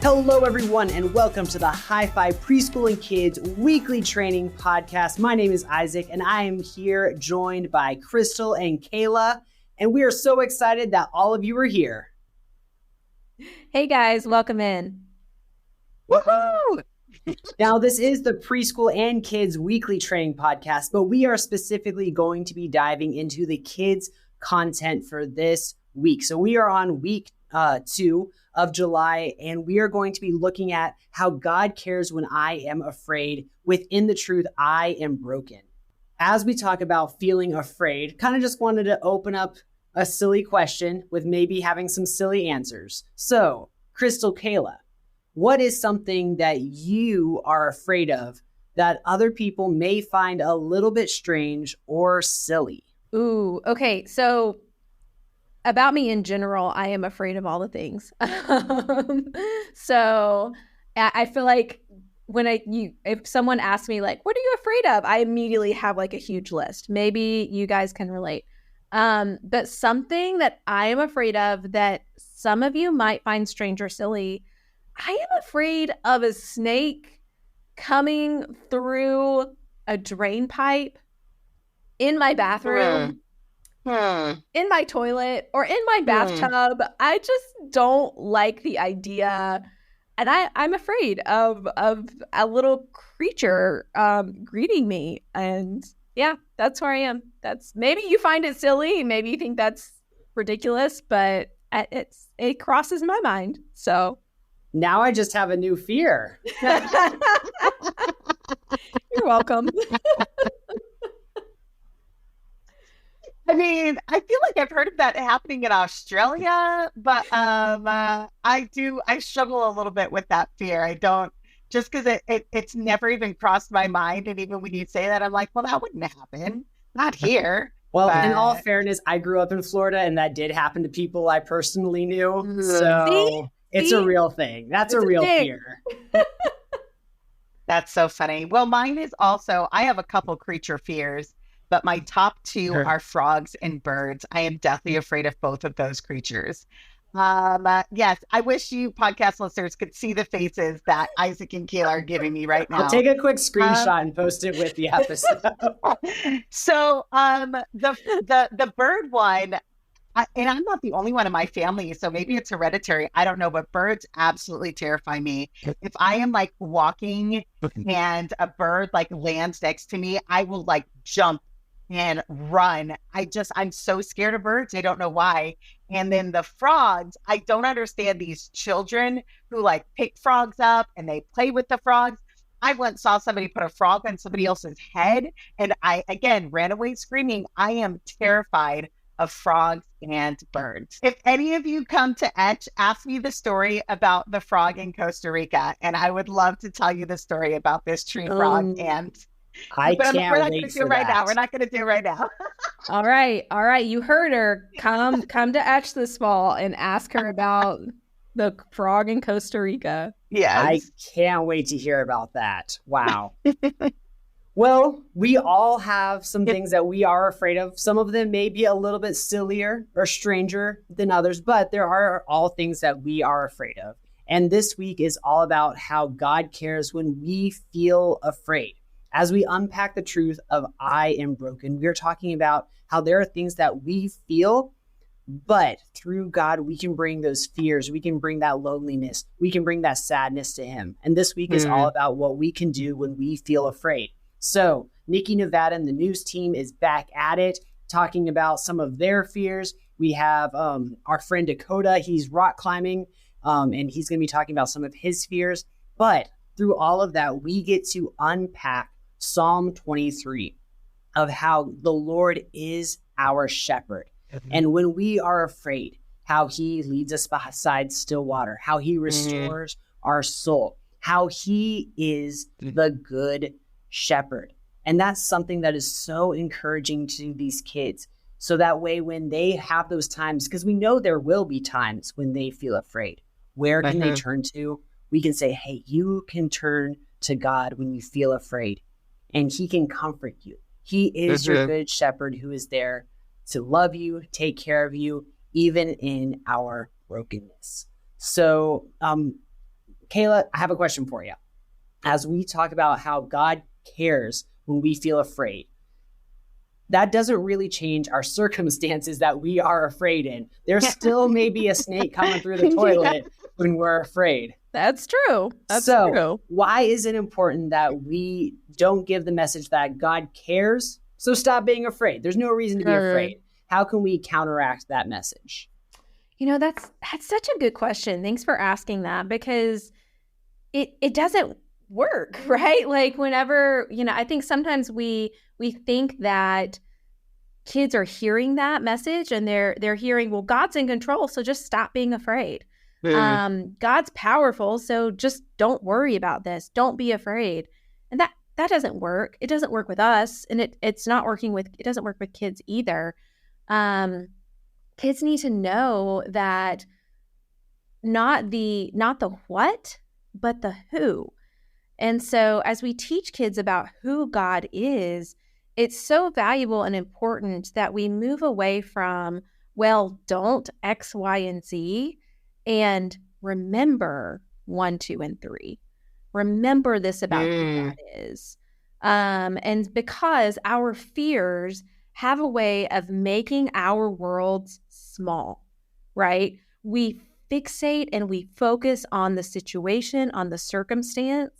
Hello, everyone, and welcome to the Hi-Fi Preschool and Kids Weekly Training Podcast. My name is Isaac, and I am here joined by Crystal and Kayla, and we are so excited that all of you are here. Hey, guys, welcome in. Woohoo! Now, this is the Preschool and Kids Weekly Training Podcast, but we are specifically going to be diving into the kids' content for this week. So we are on week 2 of July, and we are going to be looking at how God cares when I am afraid. Within the truth, I am broken. As we talk about feeling afraid, kind of just wanted to open up a silly question with maybe having some silly answers. So, Crystal, Kayla, what is something that you are afraid of that other people may find a little bit strange or silly? Ooh, okay. So about me in general, I am afraid of all the things. So I feel like if someone asks me like, what are you afraid of? I immediately have like a huge list. Maybe you guys can relate. But something that I am afraid of that some of you might find strange or silly, I am afraid of a snake coming through a drain pipe in my bathroom, in my toilet, or in my bathtub. I just don't like the idea. And I'm afraid of a little creature greeting me. And yeah, that's where I am. Maybe you find it silly. Maybe you think that's ridiculous, but it crosses my mind. So now I just have a new fear. You're welcome. I mean, I feel like I've heard of that happening in Australia, but I struggle a little bit with that fear. I don't, just because it's never even crossed my mind. And even when you say that, I'm like, well, that wouldn't happen. Not here. Well, in all fairness, I grew up in Florida, and that did happen to people I personally knew. So it's a real thing. That's a real fear. That's so funny. Well, mine is also, I have a couple creature fears, but my top two are frogs and birds. I am deathly afraid of both of those creatures. Yes, I wish you podcast listeners could see the faces that Isaac and Kayla are giving me right now. I'll take a quick screenshot and post it with the episode. So the bird one, and I'm not the only one in my family, so maybe it's hereditary. I don't know, but birds absolutely terrify me. If I am like walking and a bird like lands next to me, I will like jump and run. I'm so scared of birds. I don't know why. And then the frogs, I don't understand these children who like pick frogs up and they play with the frogs. I once saw somebody put a frog on somebody else's head, and I, again, ran away screaming. I am terrified of frogs and birds. If any of you come to Etch, ask me the story about the frog in Costa Rica, and I would love to tell you the story about this tree frog. We're not going to do it right now. We're not going to do it right now. All right. You heard her. Come to Etch this fall and ask her about the frog in Costa Rica. Yeah, I can't wait to hear about that. Wow. Well, we all have some things that we are afraid of. Some of them may be a little bit sillier or stranger than others, but there are all things that we are afraid of. And this week is all about how God cares when we feel afraid. As we unpack the truth of I am broken, we're talking about how there are things that we feel, but through God, we can bring those fears. We can bring that loneliness. We can bring that sadness to Him. And this week is all about what we can do when we feel afraid. So Nikki Nevada and the news team is back at it, talking about some of their fears. We have our friend Dakota. He's rock climbing, and he's going to be talking about some of his fears. But through all of that, we get to unpack Psalm 23 of how the Lord is our shepherd. And when we are afraid, how He leads us beside still water, how He restores our soul, how He is the good shepherd. And that's something that is so encouraging to these kids. So that way, when they have those times, because we know there will be times when they feel afraid, where can they turn to? We can say, hey, you can turn to God when you feel afraid, and He can comfort you. He is your good shepherd who is there to love you, take care of you, even in our brokenness. So Kayla, I have a question for you. As we talk about how God cares when we feel afraid, that doesn't really change our circumstances that we are afraid in. There still may be a snake coming through the toilet when we're afraid. That's true. That's so, true. Why is it important that we don't give the message that God cares? So stop being afraid. There's no reason to be afraid. How can we counteract that message? That's such a good question. Thanks for asking that, because it doesn't work, right? Like whenever, I think sometimes we think that kids are hearing that message and they're hearing, well, God's in control, so just stop being afraid. God's powerful, so just don't worry about this. Don't be afraid. And that doesn't work. It doesn't work with us, and it doesn't work with kids either. Kids need to know that not the what, but the who. And so as we teach kids about who God is, it's so valuable and important that we move away from, well, don't X, Y, and Z, and remember 1, 2, and 3. Remember this about who God is. And because our fears have a way of making our worlds small, right? We fixate and we focus on the situation, on the circumstance.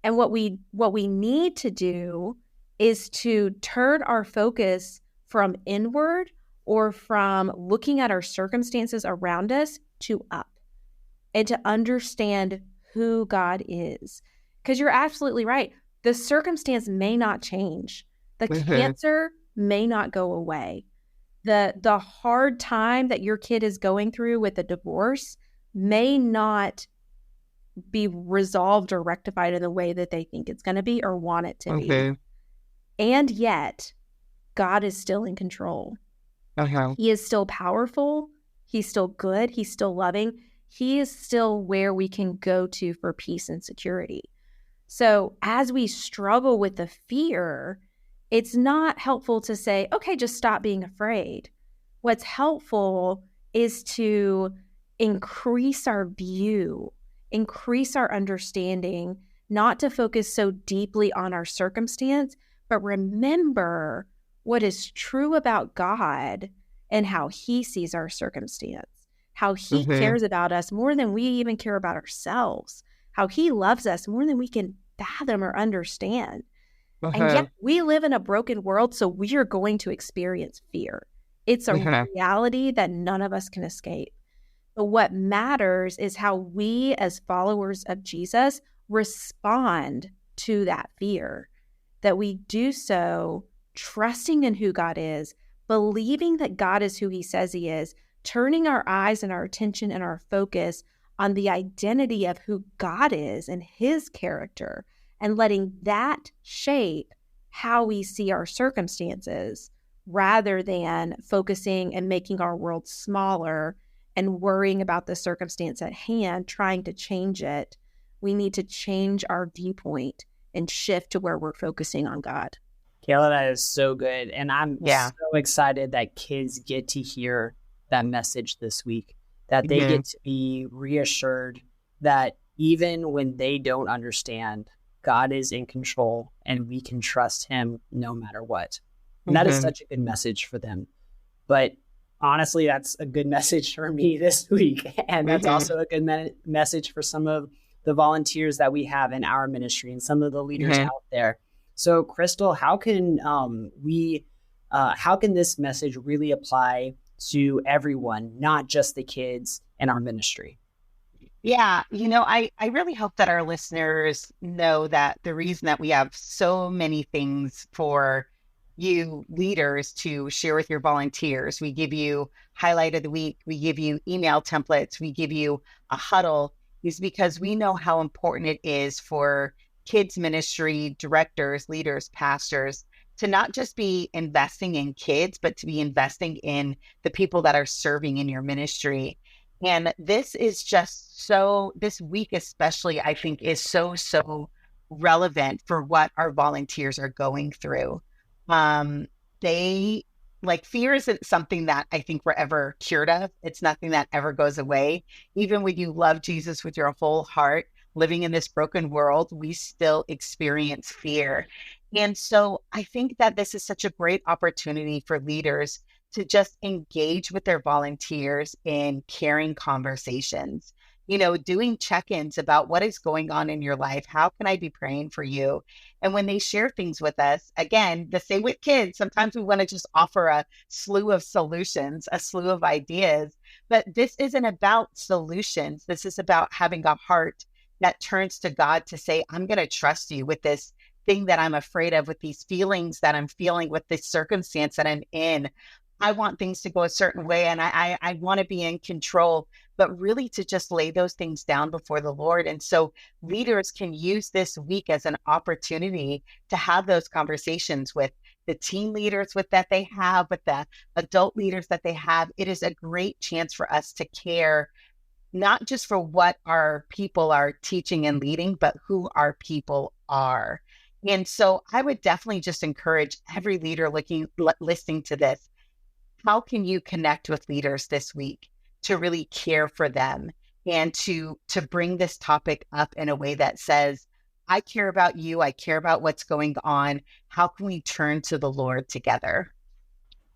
And what we need to do is to turn our focus from inward or from looking at our circumstances around us to up, and to understand who God is. Because you're absolutely right. The circumstance may not change. The cancer may not go away. The hard time that your kid is going through with a divorce may not be resolved or rectified in the way that they think it's going to be or want it to be. And yet, God is still in control. He is still powerful. He's still good. He's still loving. He is still where we can go to for peace and security. So as we struggle with the fear, it's not helpful to say, okay, just stop being afraid. What's helpful is to increase our view, increase our understanding, not to focus so deeply on our circumstance, but remember what is true about God and how He sees our circumstance, how He cares about us more than we even care about ourselves, how He loves us more than we can fathom or understand. And yet we live in a broken world, so we are going to experience fear. It's a reality that none of us can escape. But what matters is how we as followers of Jesus respond to that fear, that we do so trusting in who God is, believing that God is who He says He is, turning our eyes and our attention and our focus on the identity of who God is and His character, and letting that shape how we see our circumstances rather than focusing and making our world smaller and worrying about the circumstance at hand, trying to change it. We need to change our viewpoint and shift to where we're focusing on God. Kayla, that is so good. And I'm so excited that kids get to hear that message this week, that they get to be reassured that even when they don't understand, God is in control and we can trust Him no matter what. And that is such a good message for them. But honestly, that's a good message for me this week. And that's also a good message for some of the volunteers that we have in our ministry and some of the leaders out there. So, Crystal, how can this message really apply to everyone, not just the kids in our ministry? Yeah, I really hope that our listeners know that the reason that we have so many things for you leaders to share with your volunteers, we give you highlight of the week, we give you email templates, we give you a huddle, is because we know how important it is for kids ministry directors, leaders, pastors to not just be investing in kids, but to be investing in the people that are serving in your ministry. And this is just this week especially, I think, is so relevant for what our volunteers are going through. Fear isn't something that I think we're ever cured of. It's nothing that ever goes away. Even when you love Jesus with your whole heart, living in this broken world, we still experience fear. And so I think that this is such a great opportunity for leaders to just engage with their volunteers in caring conversations, doing check-ins about what is going on in your life. How can I be praying for you? And when they share things with us, again, the same with kids, sometimes we want to just offer a slew of solutions, a slew of ideas, but this isn't about solutions. This is about having a heart that turns to God to say, I'm going to trust you with this thing that I'm afraid of, with these feelings that I'm feeling, with this circumstance that I'm in. I want things to go a certain way, and I want to be in control, but really to just lay those things down before the Lord. And so leaders can use this week as an opportunity to have those conversations with the teen leaders that they have, with the adult leaders that they have. It is a great chance for us to care, not just for what our people are teaching and leading, but who our people are. And so I would definitely just encourage every leader listening to this. How can you connect with leaders this week to really care for them and to bring this topic up in a way that says, I care about you, I care about what's going on. How can we turn to the Lord together?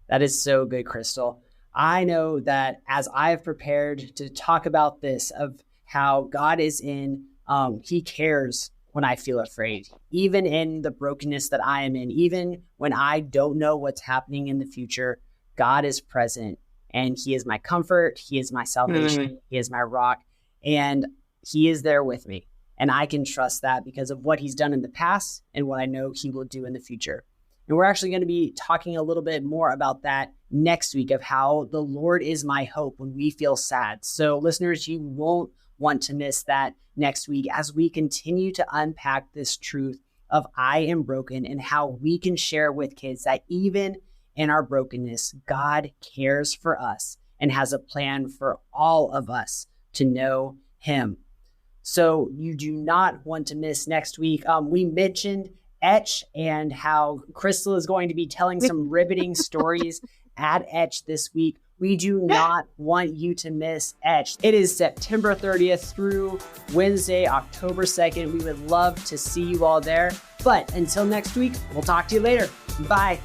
That is so good, Crystal. I know that as I've prepared to talk about this, of how God is he cares when I feel afraid, even in the brokenness that I am in, even when I don't know what's happening in the future. God is present, and he is my comfort. He is my salvation. He is my rock, and he is there with me. And I can trust that because of what he's done in the past and what I know he will do in the future. And we're actually going to be talking a little bit more about that next week, of how the Lord is my hope when we feel sad. So listeners, you won't want to miss that next week as we continue to unpack this truth of I am broken, and how we can share with kids that even in our brokenness, God cares for us and has a plan for all of us to know him. So you do not want to miss next week. We mentioned Etch and how Crystal is going to be telling some riveting stories at Etch this week. We do not want you to miss Etch. It is September 30th through Wednesday, October 2nd. We would love to see you all there. But until next week, we'll talk to you later. Bye.